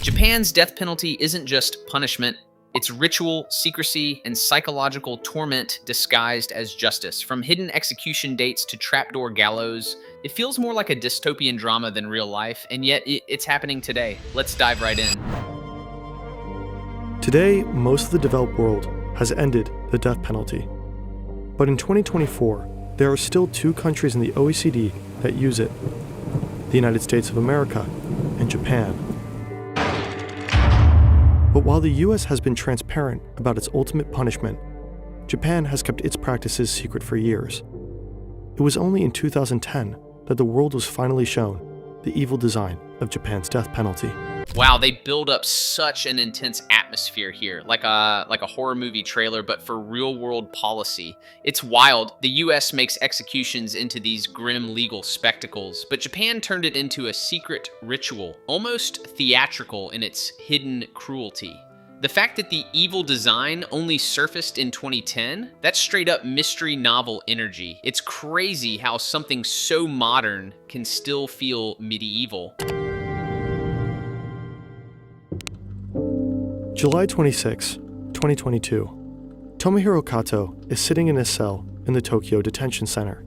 Japan's death penalty isn't just punishment, it's ritual, secrecy, and psychological torment disguised as justice. From hidden execution dates to trapdoor gallows, it feels more like a dystopian drama than real life, and yet it's happening today. Let's dive right in. Today, most of the developed world has ended the death penalty. But in 2024, there are still 2 countries in the OECD that use it: the United States of America and Japan. But while the US has been transparent about its ultimate punishment, Japan has kept its practices secret for years. It was only in 2010 that the world was finally shown the evil design of Japan's death penalty. Wow, they build up such an intense atmosphere here, like a horror movie trailer, but for real-world policy. It's wild. The US makes executions into these grim legal spectacles, but Japan turned it into a secret ritual, almost theatrical in its hidden cruelty. The fact that the evil design only surfaced in 2010, that's straight up mystery novel energy. It's crazy how something so modern can still feel medieval. July 26, 2022. Tomohiro Kato is sitting in his cell in the Tokyo Detention Center.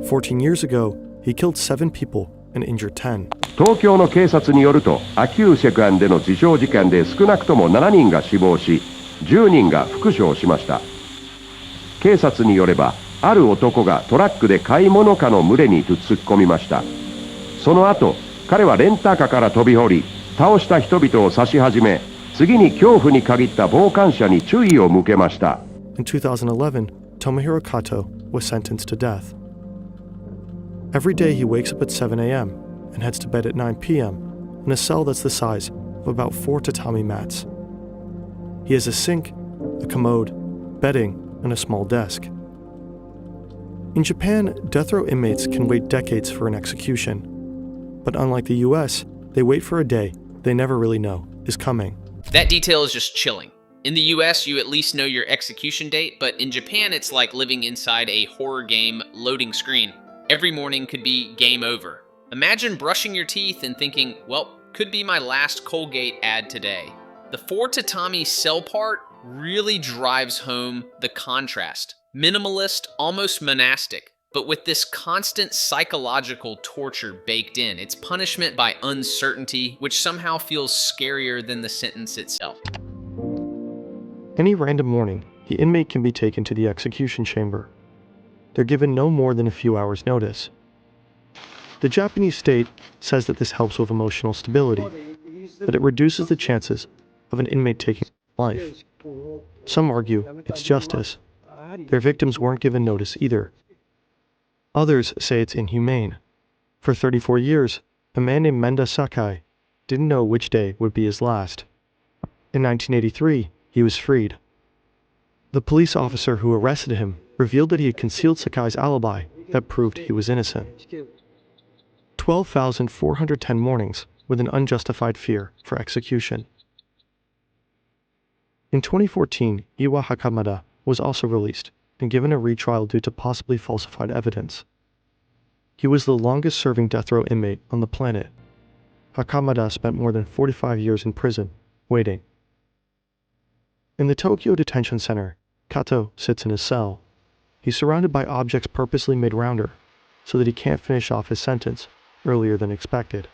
14 years ago, he killed 7 people and injured 10. 東京の警察によると、秋生セクアンでの自傷事件で少なくとも7人が死亡し、10人が負傷しました。警察によれば、ある男がトラックで買い物かの群れに突っ込みました。その後、彼はレンタカーから飛び降り、倒した人々を刺し始め、次に恐怖に限った傍観者に注意を向けました。In 2011, Tomohiro Kato was sentenced to death. Every day he wakes up at 7 a.m. and heads to bed at 9 p.m. in a cell that's the size of about 4 tatami mats. He has a sink, a commode, bedding, and a small desk. In Japan, death row inmates can wait decades for an execution. But unlike the US, they wait for a day they never really know is coming. That detail is just chilling. In the US, you at least know your execution date, but in Japan, it's like living inside a horror game loading screen. Every morning could be game over. Imagine brushing your teeth and thinking, well, could be my last Colgate ad today. The 4 tatami cell part really drives home the contrast. Minimalist, almost monastic, but with this constant psychological torture baked in. It's punishment by uncertainty, which somehow feels scarier than the sentence itself. Any random morning, the inmate can be taken to the execution chamber. They're given no more than a few hours' notice. The Japanese state says that this helps with emotional stability, that it reduces the chances of an inmate taking life. Some argue it's justice. Their victims weren't given notice either. Others say it's inhumane. For 34 years, a man named Menda Sakai didn't know which day would be his last. In 1983, he was freed. The police officer who arrested him revealed that he had concealed Sakai's alibi that proved he was innocent. 12,410 mornings with an unjustified fear for execution. In 2014, Iwa Hakamada was also released and given a retrial due to possibly falsified evidence. He was the longest-serving death row inmate on the planet. Hakamada spent more than 45 years in prison, waiting. In the Tokyo Detention Center, Kato sits in his cell. He's surrounded by objects purposely made rounder, so that he can't finish off his sentence earlier than expected.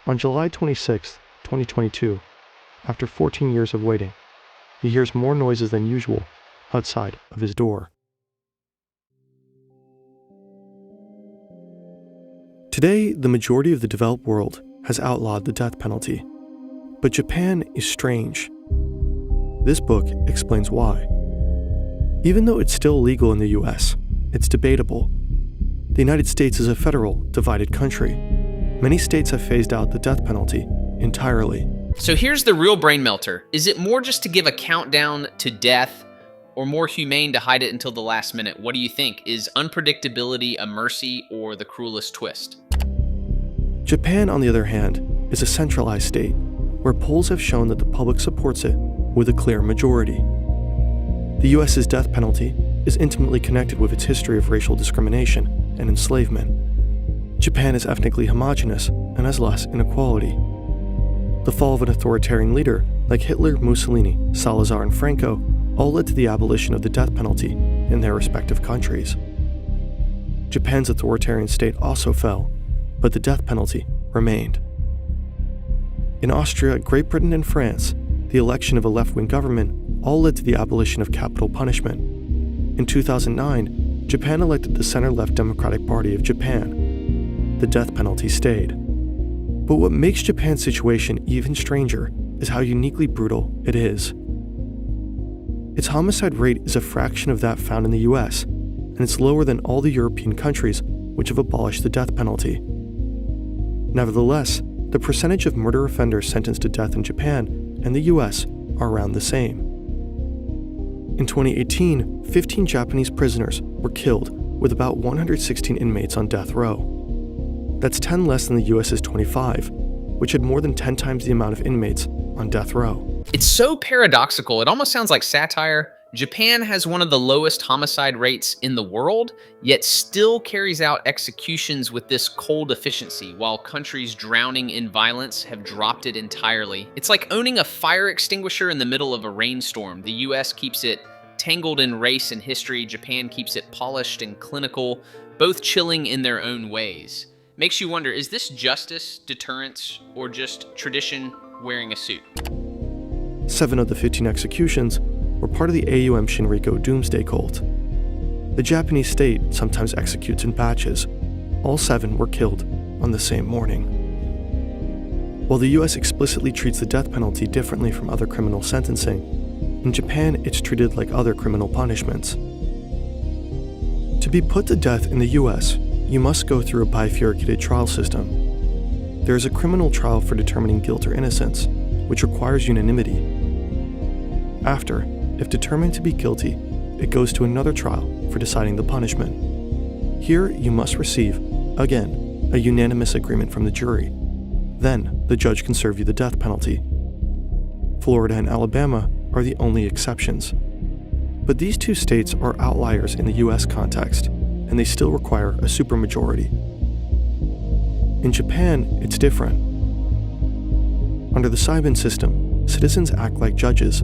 On July 26, 2022, after 14 years of waiting, he hears more noises than usual outside of his door. Today, the majority of the developed world has outlawed the death penalty. But Japan is strange. This book explains why. Even though it's still legal in the US, it's debatable. The United States is a federal, divided country. Many states have phased out the death penalty entirely. So here's the real brain melter. Is it more just to give a countdown to death, or more humane to hide it until the last minute? What do you think? Is unpredictability a mercy or the cruelest twist? Japan, on the other hand, is a centralized state, where polls have shown that the public supports it with a clear majority. The US's death penalty is intimately connected with its history of racial discrimination and enslavement. Japan is ethnically homogeneous and has less inequality. The fall of an authoritarian leader like Hitler, Mussolini, Salazar, and Franco all led to the abolition of the death penalty in their respective countries. Japan's authoritarian state also fell, but the death penalty remained. In Austria, Great Britain, and France, the election of a left-wing government all led to the abolition of capital punishment. In 2009, Japan elected the center-left Democratic Party of Japan. The death penalty stayed. But what makes Japan's situation even stranger is how uniquely brutal it is. Its homicide rate is a fraction of that found in the US, and it's lower than all the European countries which have abolished the death penalty. Nevertheless, the percentage of murder offenders sentenced to death in Japan and the US are around the same. In 2018, 15 Japanese prisoners were killed, with about 116 inmates on death row. That's 10 less than the US's 25, which had more than 10 times the amount of inmates on death row. It's so paradoxical, it almost sounds like satire. Japan has one of the lowest homicide rates in the world, yet still carries out executions with this cold efficiency, while countries drowning in violence have dropped it entirely. It's like owning a fire extinguisher in the middle of a rainstorm. The US keeps it tangled in race and history, Japan keeps it polished and clinical, both chilling in their own ways. Makes you wonder, is this justice, deterrence, or just tradition wearing a suit? 7 of the 15 executions were part of the AUM Shinriko doomsday cult. The Japanese state sometimes executes in batches. All 7 were killed on the same morning. While the US explicitly treats the death penalty differently from other criminal sentencing, in Japan it's treated like other criminal punishments. To be put to death in the US, you must go through a bifurcated trial system. There is a criminal trial for determining guilt or innocence, which requires unanimity. After, if determined to be guilty, it goes to another trial for deciding the punishment. Here, you must receive, again, a unanimous agreement from the jury. Then, the judge can serve you the death penalty. Florida and Alabama are the only exceptions. But these 2 states are outliers in the US context, and they still require a supermajority. In Japan, it's different. Under the Saiban system, citizens act like judges.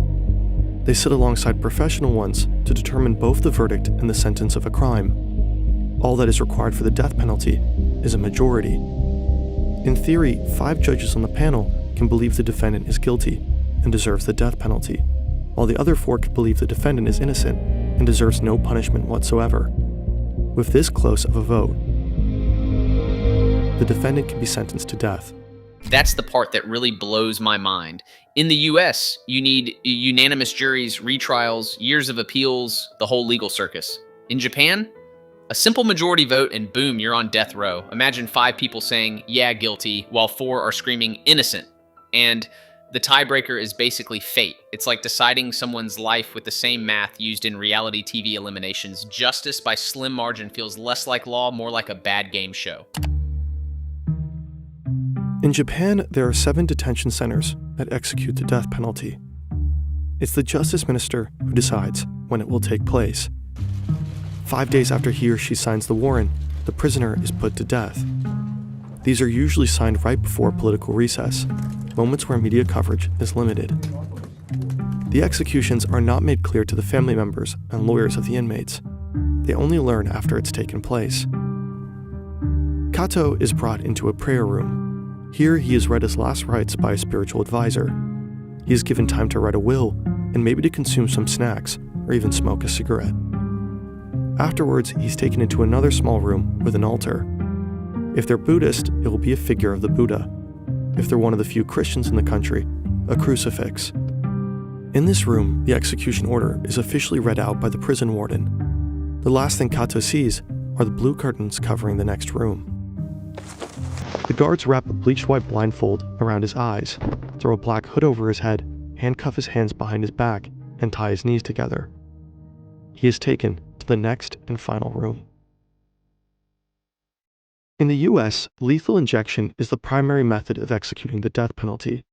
They sit alongside professional ones to determine both the verdict and the sentence of a crime. All that is required for the death penalty is a majority. In theory, 5 judges on the panel can believe the defendant is guilty and deserves the death penalty, while the other 4 can believe the defendant is innocent and deserves no punishment whatsoever. With this close of a vote, the defendant can be sentenced to death. That's the part that really blows my mind. In the US, you need unanimous juries, retrials, years of appeals, the whole legal circus. In Japan, a simple majority vote and boom, you're on death row. Imagine 5 people saying, yeah, guilty, while 4 are screaming innocent. And the tiebreaker is basically fate. It's like deciding someone's life with the same math used in reality TV eliminations. Justice by slim margin feels less like law, more like a bad game show. In Japan, there are 7 detention centers that execute the death penalty. It's the justice minister who decides when it will take place. 5 days after he or she signs the warrant, the prisoner is put to death. These are usually signed right before political recess, moments where media coverage is limited. The executions are not made clear to the family members and lawyers of the inmates. They only learn after it's taken place. Kato is brought into a prayer room. Here he is read his last rites by a spiritual advisor. He is given time to write a will and maybe to consume some snacks or even smoke a cigarette. Afterwards, he's taken into another small room with an altar. If they're Buddhist, it will be a figure of the Buddha. If they're one of the few Christians in the country, a crucifix. In this room, the execution order is officially read out by the prison warden. The last thing Kato sees are the blue curtains covering the next room. The guards wrap a bleached white blindfold around his eyes, throw a black hood over his head, handcuff his hands behind his back, and tie his knees together. He is taken to the next and final room. In the US, lethal injection is the primary method of executing the death penalty.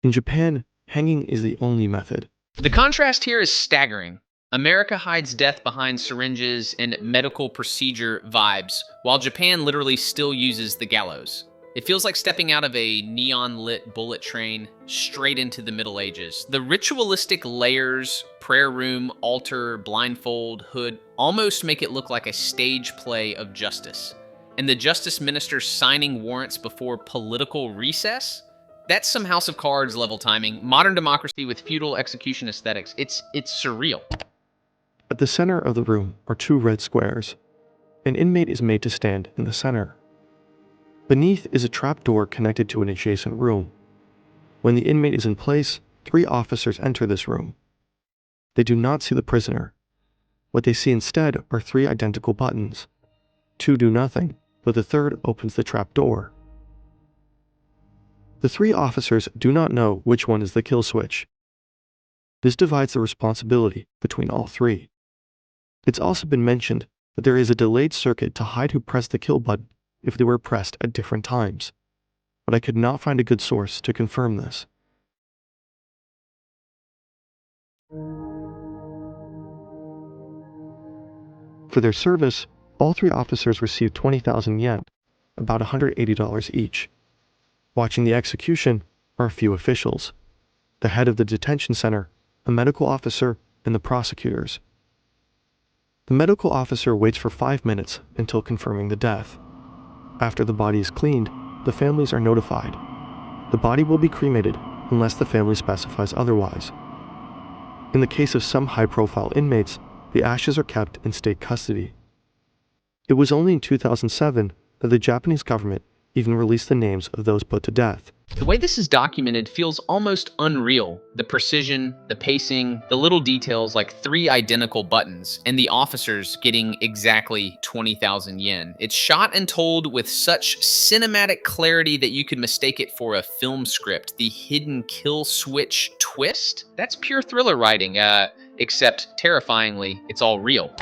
In Japan, hanging is the only method. The contrast here is staggering. America hides death behind syringes and medical procedure vibes, while Japan literally still uses the gallows. It feels like stepping out of a neon-lit bullet train straight into the Middle Ages. The ritualistic layers, prayer room, altar, blindfold, hood, almost make it look like a stage play of justice. And the justice minister signing warrants before political recess? That's some House of Cards level timing, modern democracy with feudal execution aesthetics. It's surreal. At the center of the room are two red squares. An inmate is made to stand in the center. Beneath is a trapdoor connected to an adjacent room. When the inmate is in place, 3 officers enter this room. They do not see the prisoner. What they see instead are 3 identical buttons. 2 do nothing, but the third opens the trapdoor. The 3 officers do not know which one is the kill switch. This divides the responsibility between all 3. It's also been mentioned that there is a delayed circuit to hide who pressed the kill button if they were pressed at different times, but I could not find a good source to confirm this. For their service, all 3 officers received 20,000 yen, about $180 each. Watching the execution are a few officials, the head of the detention center, a medical officer, and the prosecutors. The medical officer waits for 5 minutes until confirming the death. After the body is cleaned, the families are notified. The body will be cremated unless the family specifies otherwise. In the case of some high-profile inmates, the ashes are kept in state custody. It was only in 2007 that the Japanese government even released the names of those put to death. The way this is documented feels almost unreal. The precision, the pacing, the little details like 3 identical buttons, and the officers getting exactly 20,000 yen. It's shot and told with such cinematic clarity that you could mistake it for a film script. The hidden kill switch twist? That's pure thriller writing, except terrifyingly, it's all real.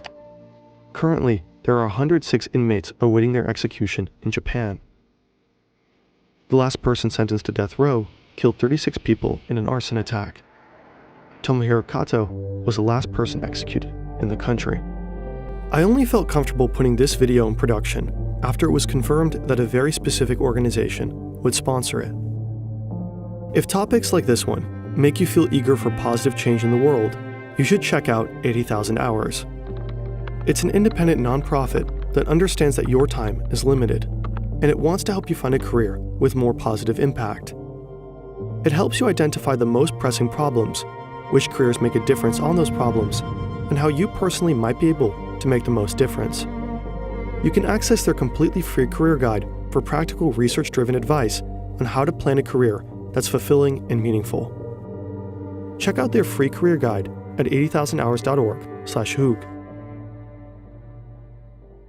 Currently, there are 106 inmates awaiting their execution in Japan. The last person sentenced to death row killed 36 people in an arson attack. Tomohiro Kato was the last person executed in the country. I only felt comfortable putting this video in production after it was confirmed that a very specific organization would sponsor it. If topics like this one make you feel eager for positive change in the world, you should check out 80,000 Hours. It's an independent nonprofit that understands that your time is limited, and it wants to help you find a career with more positive impact. It helps you identify the most pressing problems, which careers make a difference on those problems, and how you personally might be able to make the most difference. You can access their completely free career guide for practical research-driven advice on how to plan a career that's fulfilling and meaningful. Check out their free career guide at 80000hours.org/Hoog.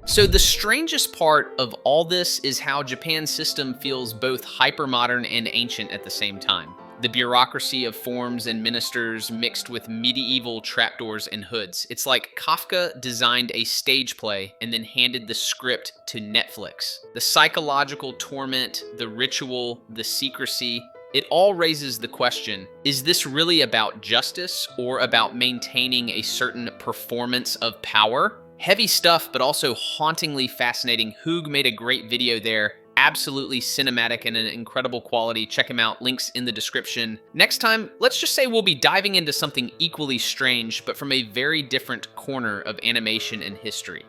So the strangest part of all this is how Japan's system feels both hypermodern and ancient at the same time. The bureaucracy of forms and ministers mixed with medieval trapdoors and hoods. It's like Kafka designed a stage play and then handed the script to Netflix. The psychological torment, the ritual, the secrecy, it all raises the question, is this really about justice or about maintaining a certain performance of power? Heavy stuff, but also hauntingly fascinating. Hoog made a great video there. Absolutely cinematic and an incredible quality. Check him out. Links in the description. Next time, let's just say we'll be diving into something equally strange, but from a very different corner of animation and history.